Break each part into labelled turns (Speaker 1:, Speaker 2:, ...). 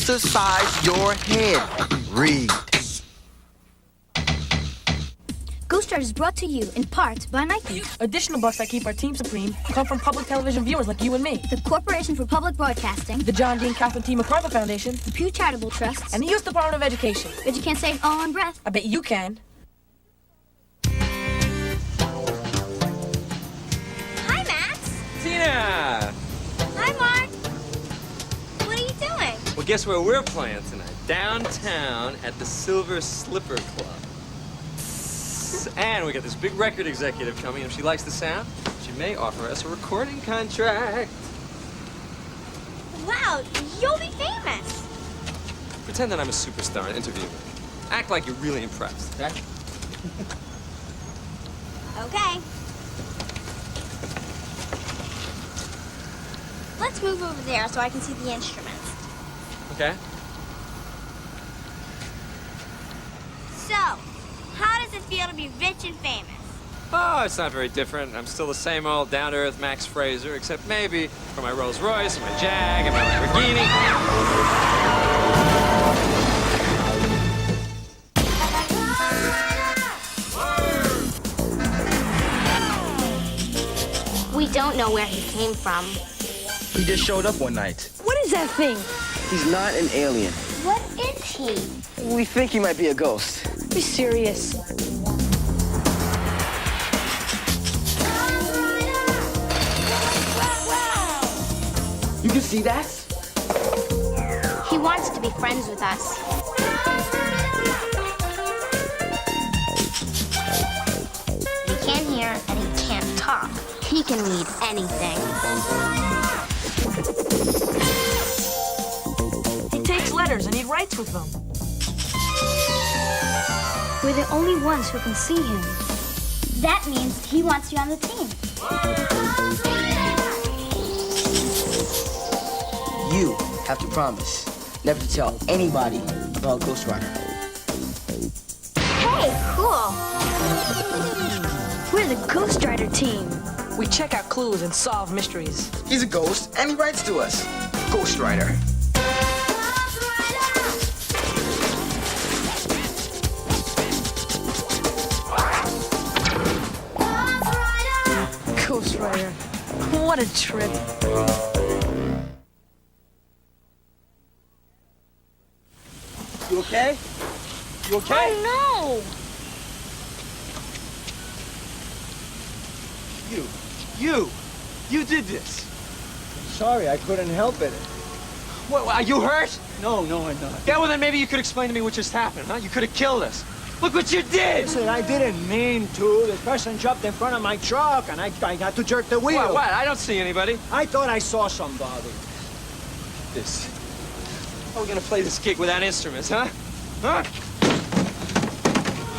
Speaker 1: Exercise your head. Read.
Speaker 2: Ghostwriter is brought to you in part by Nike,
Speaker 3: Additional bucks that keep our team supreme come from public television viewers like you and me.
Speaker 2: the Corporation for Public Broadcasting,
Speaker 3: The John Dean Kathleen T. MacArthur Foundation,
Speaker 2: the Pew Charitable Trust,
Speaker 3: and the U.S. Department of Education.
Speaker 2: but you can't say it all on breath.
Speaker 3: I bet you can.
Speaker 2: Hi, Max.
Speaker 4: Tina!
Speaker 2: Hi, Mark. What are you doing?
Speaker 4: Well, guess where we're playing tonight? Downtown at the Silver Slipper Club. And we got this big record executive coming. If she likes the sound, she may offer us a recording contract.
Speaker 2: Wow, you'll be famous.
Speaker 4: Pretend that I'm a superstar and interview me. Act like you're really impressed, okay?
Speaker 2: Okay. Let's move over there so I can see the instruments.
Speaker 4: Okay?
Speaker 2: So, how does it feel to be rich and famous?
Speaker 4: Oh, it's not very different. I'm still the same old down-to-earth Max Fraser, except maybe for my Rolls Royce and my Jag and my Lamborghini.
Speaker 2: We don't know where he came from.
Speaker 1: He just showed up one night.
Speaker 3: What is that thing?
Speaker 1: He's not an alien.
Speaker 2: What is he?
Speaker 1: We think he might be a ghost.
Speaker 3: Be serious.
Speaker 1: You can see that?
Speaker 2: He wants to be friends with us. He can't hear and he can't talk. He can read anything.
Speaker 3: He takes letters and he writes with them.
Speaker 2: We're the only ones who can see him. That means he wants you on the team.
Speaker 1: You have to promise never to tell anybody about Ghostwriter.
Speaker 2: Hey, cool. We're the Ghostwriter team.
Speaker 3: We check out clues and solve mysteries.
Speaker 1: He's a ghost, and he writes to us. Ghostwriter.
Speaker 3: Ghostwriter. What a trip.
Speaker 1: You okay? You okay?
Speaker 3: Oh, no!
Speaker 4: You did this.
Speaker 5: Sorry, I couldn't help it.
Speaker 4: What, are you hurt?
Speaker 5: No, I'm not.
Speaker 4: Yeah, well then maybe you could explain to me what just happened, huh? You could have killed us. Look what you did!
Speaker 5: Listen, I didn't mean to. This person jumped in front of my truck, and I had to jerk the wheel.
Speaker 4: What? I don't see anybody.
Speaker 5: I thought I saw somebody.
Speaker 4: This. How are we gonna play this gig without instruments, huh? Huh?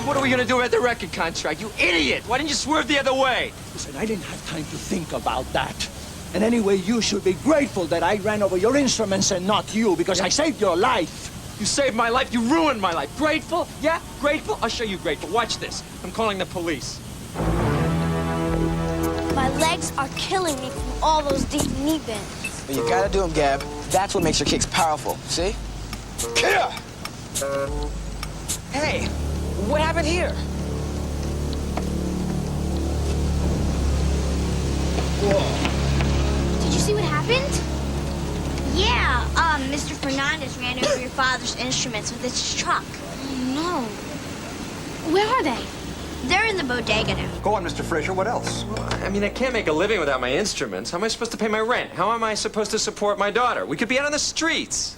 Speaker 4: What are we gonna do about the record contract? You idiot! Why didn't you swerve the other way?
Speaker 5: Listen, I didn't have time to think about that. And anyway, you should be grateful that I ran over your instruments and not you, because I saved your life.
Speaker 4: You saved my life, you ruined my life. Grateful? Yeah, grateful? I'll show you grateful. Watch this. I'm calling the police.
Speaker 2: My legs are killing me from all those deep knee bends.
Speaker 1: But you gotta do them, Gab. That's what makes your kicks powerful, see? Here! Hey, what happened here?
Speaker 2: Did you see what happened? Yeah, Mr. Fernandez ran over your father's instruments with his truck. No. Where are they? They're in the bodega now.
Speaker 6: Go on, Mr. Fraser. What else?
Speaker 4: I mean, I can't make a living without my instruments. How am I supposed to pay my rent? How am I supposed to support my daughter? We could be out on the streets.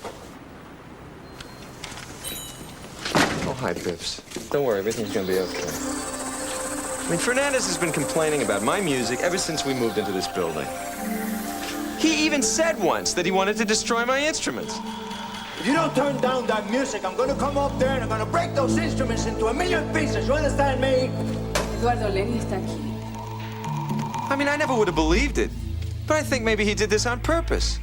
Speaker 4: Oh, hi, Biffs. Don't worry, everything's gonna be okay. I mean, Fernandez has been complaining about my music ever since we moved into this building. He even said once that he wanted to destroy my instruments.
Speaker 5: If you don't turn down that music, I'm gonna come up there and I'm gonna break those instruments into a million pieces. You understand me?
Speaker 7: Eduardo, Lenny está aquí.
Speaker 4: I mean, I never would have believed it. But I think maybe he did this on purpose.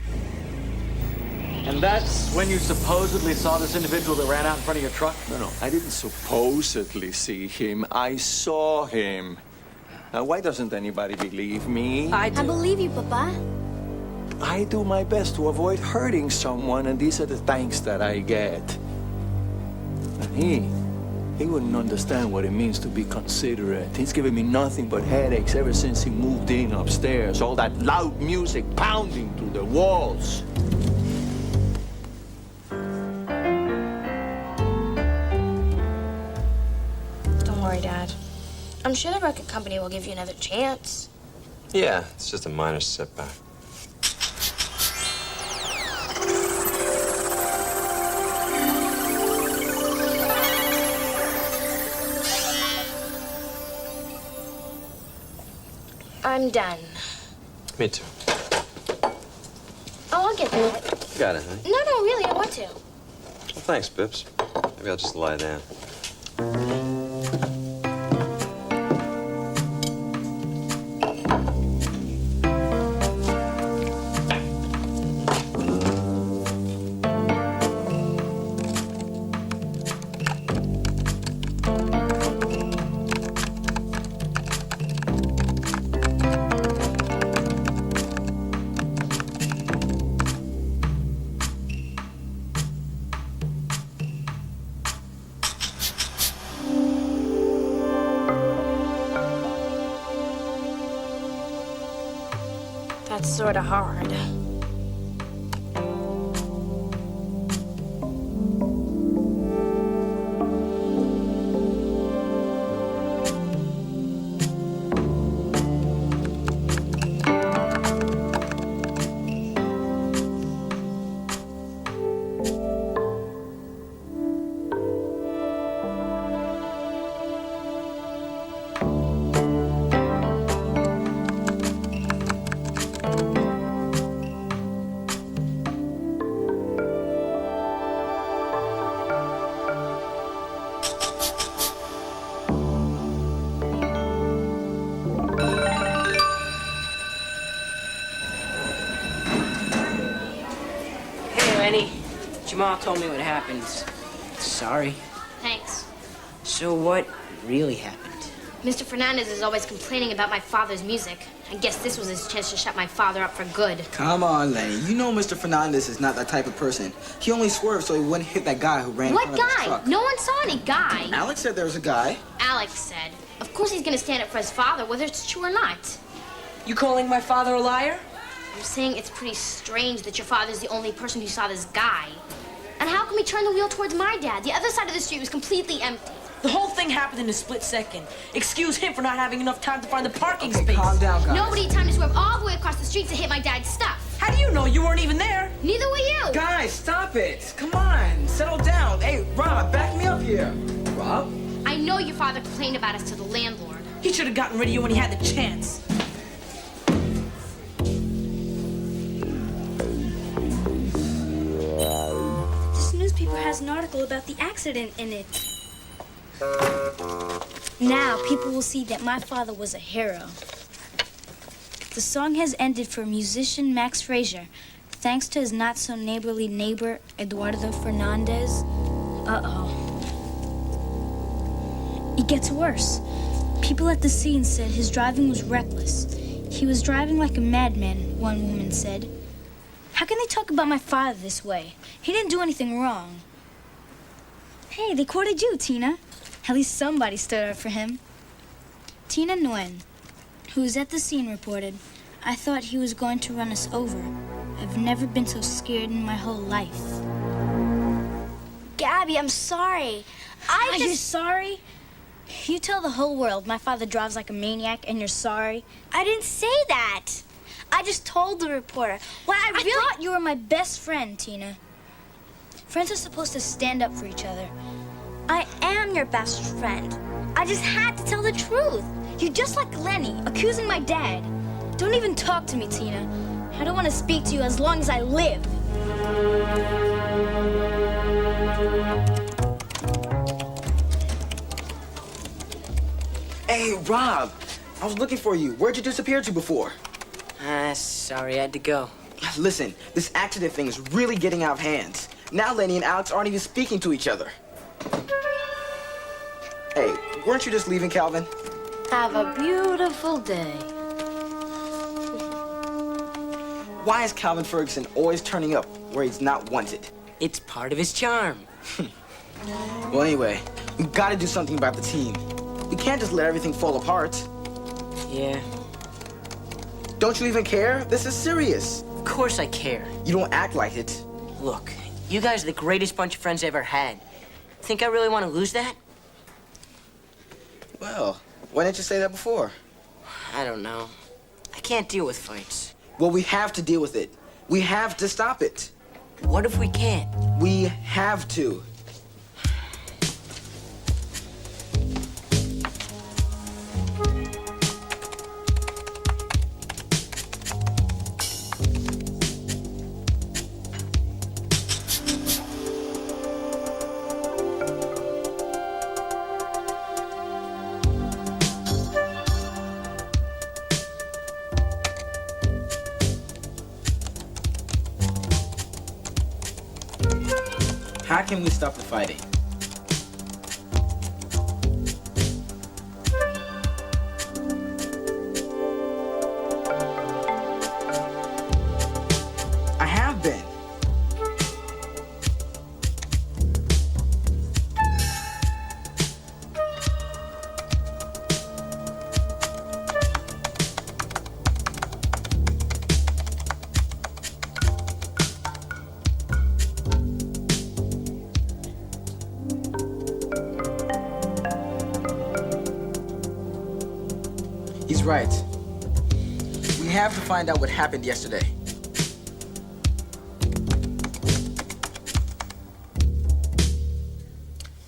Speaker 8: And that's when you supposedly saw this individual that ran out in front of your truck?
Speaker 5: No, I didn't supposedly see him. I saw him. Now, why doesn't anybody believe me?
Speaker 3: I do.
Speaker 2: I believe you, Papa.
Speaker 5: I do my best to avoid hurting someone, and these are the thanks that I get. And he wouldn't understand what it means to be considerate. He's given me nothing but headaches ever since he moved in upstairs. All that loud music pounding through the walls.
Speaker 2: Don't worry, Dad. I'm sure the record company will give you another chance.
Speaker 4: Yeah, it's just a minor setback.
Speaker 2: I'm done.
Speaker 4: Me too.
Speaker 2: Oh, I'll get that.
Speaker 4: You got it, huh?
Speaker 2: No, really, I want to.
Speaker 4: Well, thanks, Bibbs. Maybe I'll just lie down.
Speaker 2: That's sort of hard.
Speaker 1: Jamal told me what happened. Sorry.
Speaker 2: Thanks.
Speaker 1: So what really happened?
Speaker 2: Mr. Fernandez is always complaining about my father's music. I guess this was his chance to shut my father up for good.
Speaker 6: Come on, Lenny. You know Mr. Fernandez is not that type of person. He only swerved so he wouldn't hit that guy who ran in
Speaker 2: What
Speaker 6: front of his
Speaker 2: guy?
Speaker 6: truck.
Speaker 2: No one saw any guy.
Speaker 6: Alex said there was a guy.
Speaker 2: Alex said. Of course he's gonna stand up for his father, whether it's true or not.
Speaker 3: You calling my father a liar?
Speaker 2: I'm saying it's pretty strange that your father's the only person who saw this guy. And how can we turn the wheel towards my dad? The other side of the street was completely empty.
Speaker 3: The whole thing happened in a split second. Excuse him for not having enough time to find the parking space.
Speaker 6: Calm down, guys.
Speaker 2: Nobody had time to swerve all the way across the street to hit my dad's stuff.
Speaker 3: How do you know? You weren't even there.
Speaker 2: Neither were you.
Speaker 6: Guys, stop it. Come on, settle down. Hey, Rob, back me up here. Rob?
Speaker 2: I know your father complained about us to the landlord.
Speaker 3: He should have gotten rid of you when he had the chance.
Speaker 2: This newspaper has an article about the accident in it. Now people will see that my father was a hero. The song has ended for musician Max Frazier, thanks to his not-so-neighborly neighbor, Eduardo Fernandez. Uh-oh. It gets worse. People at the scene said his driving was reckless. He was driving like a madman, one woman said. How can they talk about my father this way? He didn't do anything wrong. Hey, they quoted you, Tina. At least somebody stood up for him. Tina Nguyen, who was at the scene, reported, I thought he was going to run us over. I've never been so scared in my whole life. Gabby, I'm sorry. Are you sorry? You tell the whole world my father drives like a maniac and you're sorry. I didn't say that. I just told the reporter. Well, I thought you were my best friend, Tina. Friends are supposed to stand up for each other. I am your best friend. I just had to tell the truth. You're just like Lenny, accusing my dad. Don't even talk to me, Tina. I don't want to speak to you as long as I live.
Speaker 6: Hey, Rob. I was looking for you. Where'd you disappear to before?
Speaker 1: Sorry, I had to go.
Speaker 6: Listen, this accident thing is really getting out of hand. Now Lenny and Alex aren't even speaking to each other. Hey, weren't you just leaving, Calvin?
Speaker 2: Have a beautiful day.
Speaker 6: Why is Calvin Ferguson always turning up where he's not wanted?
Speaker 3: It's part of his charm.
Speaker 6: Well, anyway, we gotta do something about the team. We can't just let everything fall apart.
Speaker 3: Yeah,
Speaker 6: Don't you even care? This is serious.
Speaker 3: of course I care.
Speaker 6: You don't act like it.
Speaker 3: Look, you guys are the greatest bunch of friends I ever had. Think I really want to lose that?
Speaker 6: Well, why didn't you say that before?
Speaker 3: I don't know. I can't deal with fights.
Speaker 6: Well, we have to deal with it. We have to stop it.
Speaker 3: What if we can't?
Speaker 6: We have to. How can we stop the fighting? I have been. He's right. We have to find out what happened yesterday.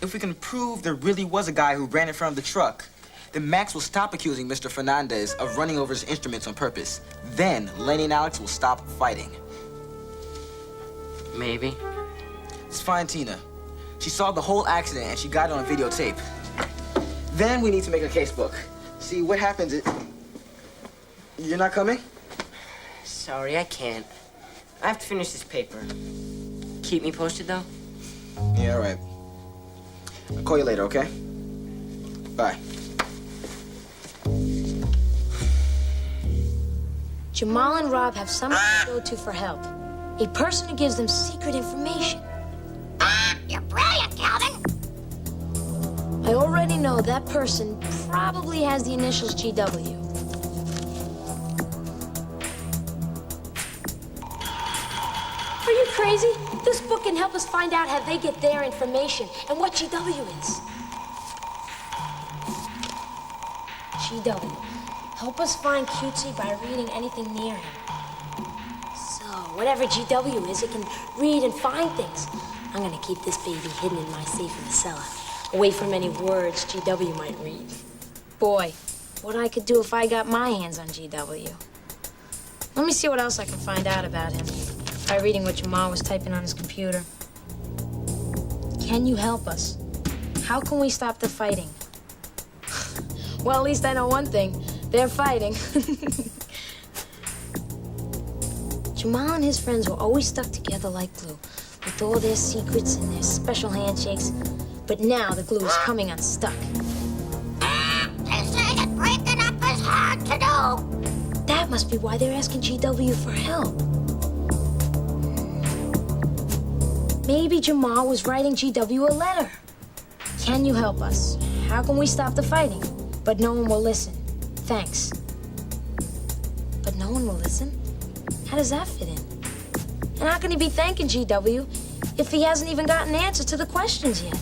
Speaker 6: If we can prove there really was a guy who ran in front of the truck, then Max will stop accusing Mr. Fernandez of running over his instruments on purpose. Then Lenny and Alex will stop fighting.
Speaker 3: Maybe.
Speaker 6: Let's find Tina. She saw the whole accident and she got it on videotape. Then we need to make a casebook. See, what happens is... You're not coming?
Speaker 3: Sorry, I can't. I have to finish this paper. Keep me posted, though?
Speaker 6: Yeah, all right. I'll call you later, okay? Bye.
Speaker 9: Jamal and Rob have someone to go to for help. A person who gives them secret information.
Speaker 2: You're brilliant, Calvin.
Speaker 9: I already know that person probably has the initials GW. Are you crazy? This book can help us find out how they get their information and what GW is. GW. Help us find Cutesy by reading anything near him. So, whatever GW is, it can read and find things. I'm gonna keep this baby hidden in my safe in the cellar, away from any words GW might read. Boy, what I could do if I got my hands on GW. Let me see what else I can find out about him by reading what Jamal was typing on his computer. Can you help us? How can we stop the fighting? Well, at least I know one thing. They're fighting. Jamal and his friends were always stuck together like glue, with all their secrets and their special handshakes. But now the glue is coming unstuck.
Speaker 2: They say that breaking up is hard to do.
Speaker 9: That must be why they're asking GW for help. Maybe Jamal was writing GW a letter. Can you help us? How can we stop the fighting? But no one will listen. Thanks. But no one will listen? How does that fit in? And how can he be thanking GW if he hasn't even gotten answers to the questions yet?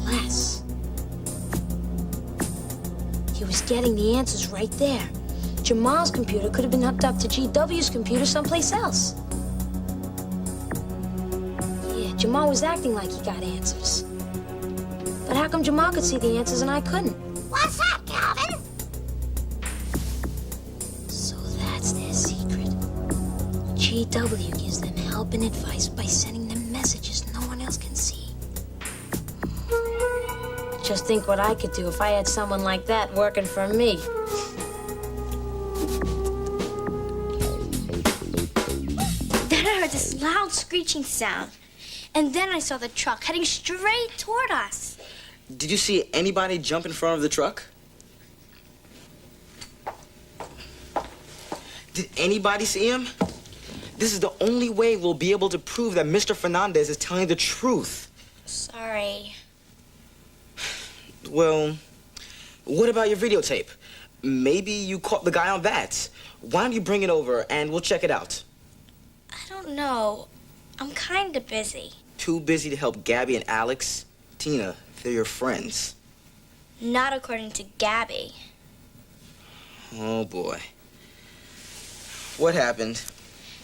Speaker 9: Unless he was getting the answers right there. Jamal's computer could have been hooked up to GW's computer someplace else. Yeah, Jamal was acting like he got answers. But how come Jamal could see the answers and I couldn't?
Speaker 2: What's that, Calvin?
Speaker 9: So that's their secret. GW gives them help and advice by sending them messages no one else can see. Just think what I could do if I had someone like that working for me.
Speaker 2: Then I heard this loud screeching sound. And then I saw the truck heading straight toward us.
Speaker 6: Did you see anybody jump in front of the truck? Did anybody see him? This is the only way we'll be able to prove that Mr. Fernandez is telling the truth.
Speaker 2: Sorry.
Speaker 6: Well, what about your videotape? Maybe you caught the guy on that. Why don't you bring it over and we'll check it out?
Speaker 2: I don't know. I'm kind of busy.
Speaker 6: Too busy to help Gabby and Alex? Tina, they're your friends.
Speaker 2: Not according to Gabby.
Speaker 6: Oh, boy. What happened?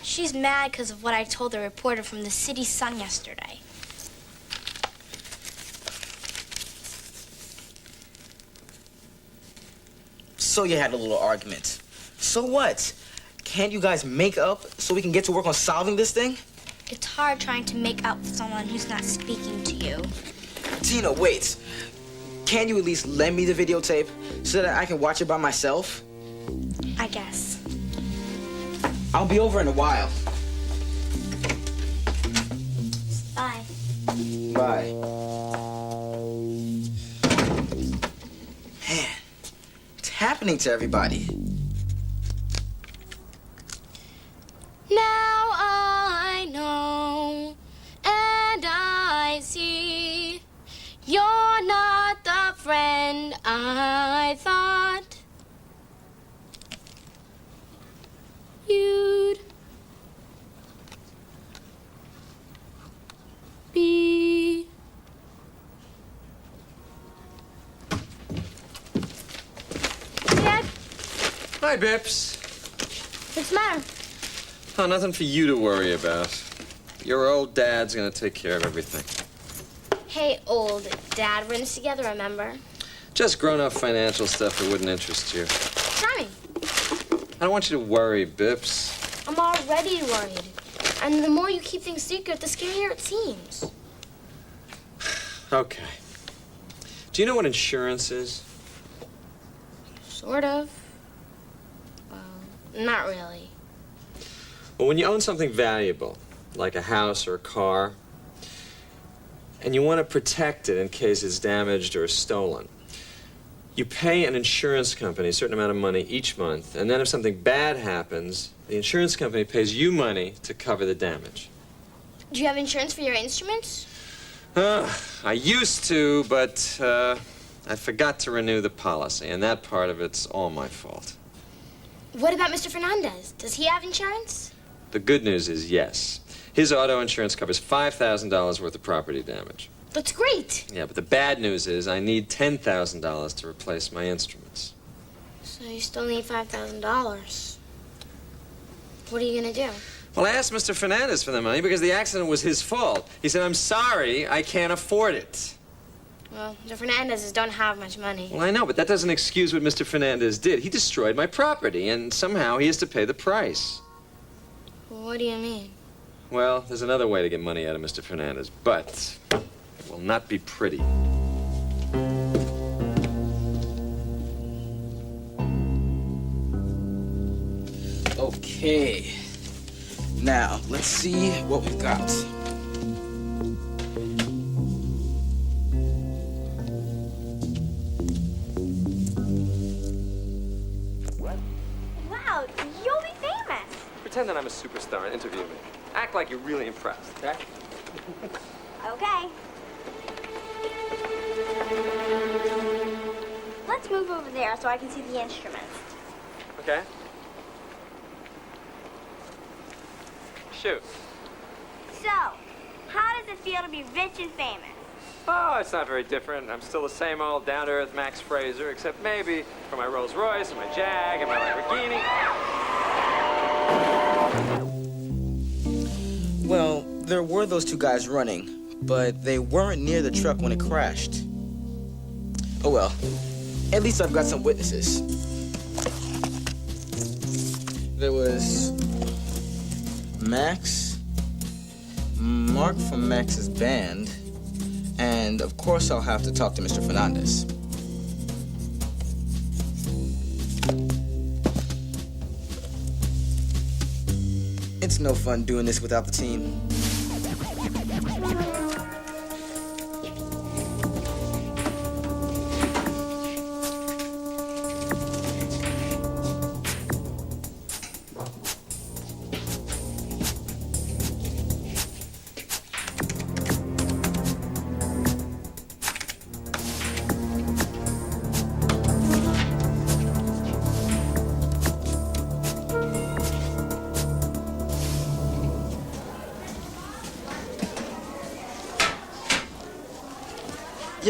Speaker 2: She's mad because of what I told the reporter from the City Sun yesterday.
Speaker 6: So you had a little argument. So what? Can't you guys make up so we can get to work on solving this thing?
Speaker 2: It's hard trying to make up with someone who's not speaking to you.
Speaker 6: Tina, wait. Can you at least lend me the videotape so that I can watch it by myself?
Speaker 2: I guess.
Speaker 6: I'll be over in a while.
Speaker 2: Bye.
Speaker 6: Bye. Man, what's happening to everybody?
Speaker 9: Now I know and I see you're not the friend I thought you'd be.
Speaker 2: Dad,
Speaker 4: Hi, Bips.
Speaker 2: what's the matter?
Speaker 4: Oh, nothing for you to worry about. Your old dad's gonna take care of everything.
Speaker 9: Hey, old dad, we're in this together, remember?
Speaker 4: Just grown-up financial stuff that wouldn't interest you.
Speaker 9: Try me.
Speaker 4: I don't want you to worry, Bips.
Speaker 9: I'm already worried. And the more you keep things secret, the scarier it seems.
Speaker 4: Okay. Do you know what insurance is?
Speaker 9: Sort of. Not really.
Speaker 4: Well, when you own something valuable, like a house or a car, and you want to protect it in case it's damaged or stolen, you pay an insurance company a certain amount of money each month, and then if something bad happens, the insurance company pays you money to cover the damage.
Speaker 9: Do you have insurance for your instruments?
Speaker 4: I used to, but I forgot to renew the policy, and that part of it's all my fault.
Speaker 9: What about Mr. Fernandez? Does he have insurance?
Speaker 4: The good news is yes. His auto insurance covers $5,000 worth of property damage.
Speaker 9: That's great.
Speaker 4: Yeah, but the bad news is I need $10,000 to replace my instruments.
Speaker 9: So you still need $5,000. What are you gonna do?
Speaker 4: Well, I asked Mr. Fernandez for the money because the accident was his fault. He said, I'm sorry, I can't afford it.
Speaker 9: Well, the Fernandezes don't have much money.
Speaker 4: Well, I know, but that doesn't excuse what Mr. Fernandez did. He destroyed my property, and somehow he has to pay the price.
Speaker 9: What do you mean?
Speaker 4: Well, there's another way to get money out of Mr. Fernandez, but it will not be pretty.
Speaker 6: Okay. Now, let's see what we've got.
Speaker 2: Wow, you'll be famous.
Speaker 4: Pretend that I'm a superstar and interview me. Act like you're really impressed, okay?
Speaker 2: Okay. Let's move over there so I can see the instruments.
Speaker 4: Okay? Shoot.
Speaker 2: So, how does it feel to be rich and famous?
Speaker 4: Oh, it's not very different. I'm still the same old down-to-earth Max Fraser, except maybe for my Rolls Royce and my Jag and my Lamborghini.
Speaker 6: Well, there were those two guys running, but they weren't near the truck when it crashed. Oh well, at least I've got some witnesses. There was Max, Mark from Max's band, and of course I'll have to talk to Mr. Fernandez. It's no fun doing this without the team.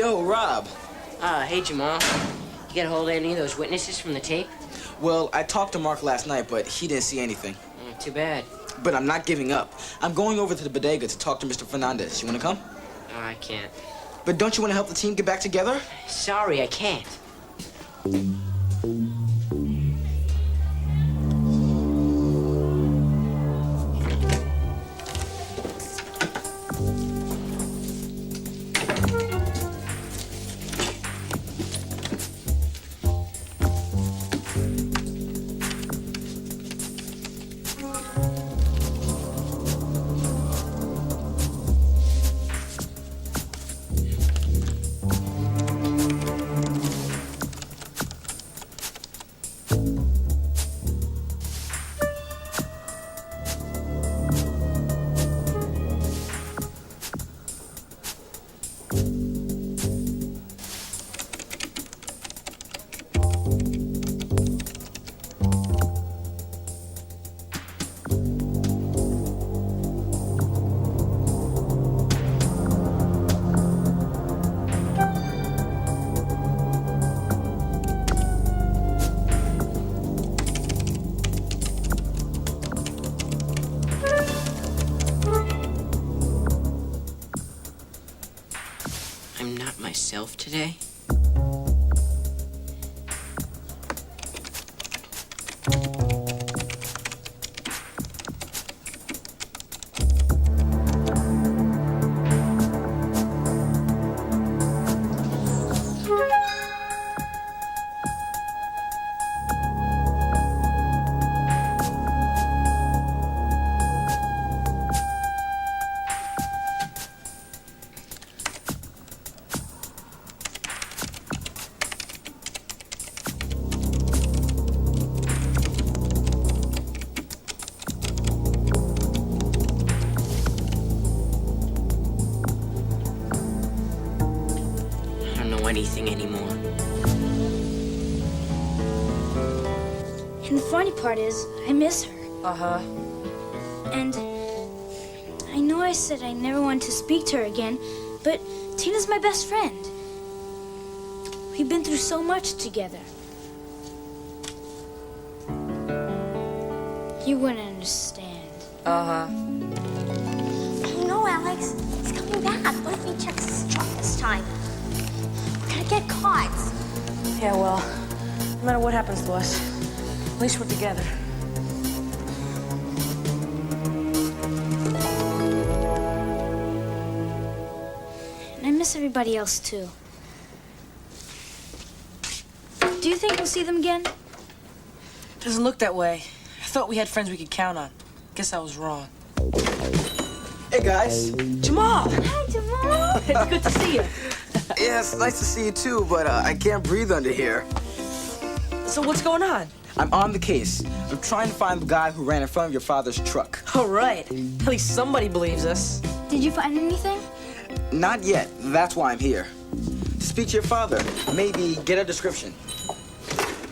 Speaker 6: Yo, Rob.
Speaker 3: Hey, Jamal. You get a hold of any of those witnesses from the tape?
Speaker 6: Well, I talked to Mark last night, but he didn't see anything.
Speaker 3: Too bad.
Speaker 6: But I'm not giving up. I'm going over to the bodega to talk to Mr. Fernandez. You want to come?
Speaker 3: I can't.
Speaker 6: But don't you want to help the team get back together?
Speaker 3: Sorry, I can't. I'm not myself today. Anything anymore.
Speaker 2: And the funny part is, I miss her.
Speaker 7: Uh-huh.
Speaker 2: And I know I said I never wanted to speak to her again, but Tina's my best friend. We've been through so much together. You wouldn't understand.
Speaker 7: Uh-huh.
Speaker 2: Oh no, Alex. He's coming back. What if he checks his truck this time? We're gonna get caught.
Speaker 7: Yeah, well, no matter what happens to us, at least we're together.
Speaker 2: And I miss everybody else, too. Do you think we'll see them again?
Speaker 7: Doesn't look that way. I thought we had friends we could count on. Guess I was wrong.
Speaker 6: Hey, guys.
Speaker 7: Jamal!
Speaker 2: Hi, Jamal.
Speaker 7: It's good to see you.
Speaker 6: Yeah, it's nice to see you too, but I can't breathe under here.
Speaker 7: So what's going on?
Speaker 6: I'm on the case. I'm trying to find the guy who ran in front of your father's truck.
Speaker 7: All right. At least somebody believes us.
Speaker 2: Did you find anything?
Speaker 6: Not yet. That's why I'm here. To speak to your father. Maybe get a description.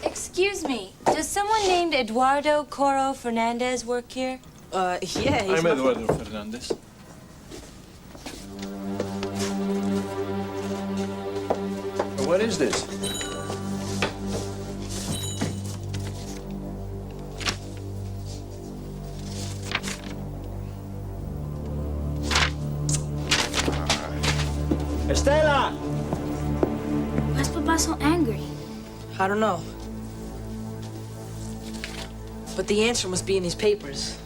Speaker 9: Excuse me, does someone named Eduardo Coro Fernandez work here?
Speaker 7: Yeah, he's
Speaker 5: I'm Eduardo Fernandez. What is this?
Speaker 8: Estela!
Speaker 2: Why's Papa so angry?
Speaker 7: I don't know. But the answer must be in these papers.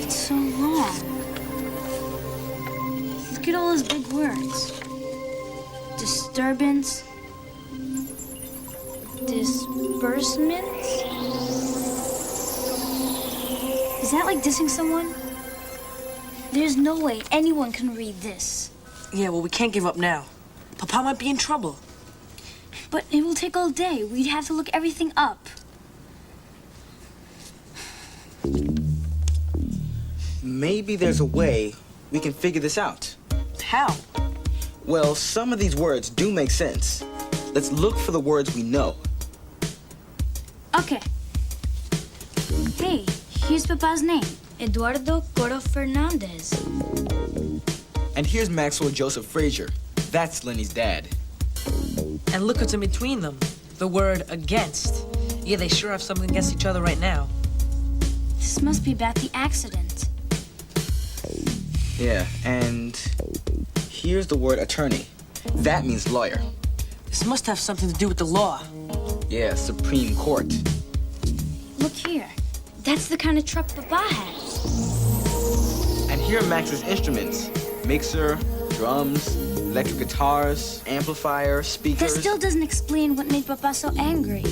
Speaker 2: It's so long. Look at all those big words. Disturbance. Disbursements? Is that like dissing someone? There's no way anyone can read this.
Speaker 7: Yeah, well, we can't give up now. Papa might be in trouble.
Speaker 2: But it will take all day. We'd have to look everything up.
Speaker 6: Maybe there's a way we can figure this out.
Speaker 7: How?
Speaker 6: Well, some of these words do make sense. Let's look for the words we know.
Speaker 2: Okay. Hey, here's Papa's name. Eduardo Coro Fernandez.
Speaker 6: And here's Maxwell Joseph Frazier. That's Lenny's dad.
Speaker 7: And look what's in between them. The word against. Yeah, they sure have something against each other right now.
Speaker 2: This must be about the accident.
Speaker 6: Yeah, and here's the word attorney. That means lawyer.
Speaker 7: This must have something to do with the law.
Speaker 6: Yeah, Supreme Court.
Speaker 2: Look here. That's the kind of truck Papa has.
Speaker 6: And here are Max's instruments. Mixer, drums, electric guitars, amplifier, speakers.
Speaker 2: That still doesn't explain what made Papa so angry.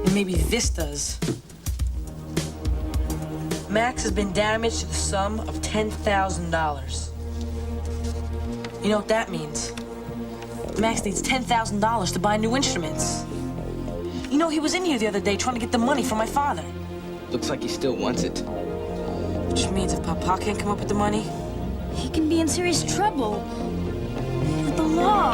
Speaker 7: And maybe this does. Max has been damaged to the sum of $10,000. You know what that means? Max needs $10,000 to buy new instruments. You know, he was in here the other day trying to get the money from my father.
Speaker 6: Looks like he still wants it.
Speaker 7: Which means if Papa can't come up with the money,
Speaker 2: He can be in serious trouble with the law.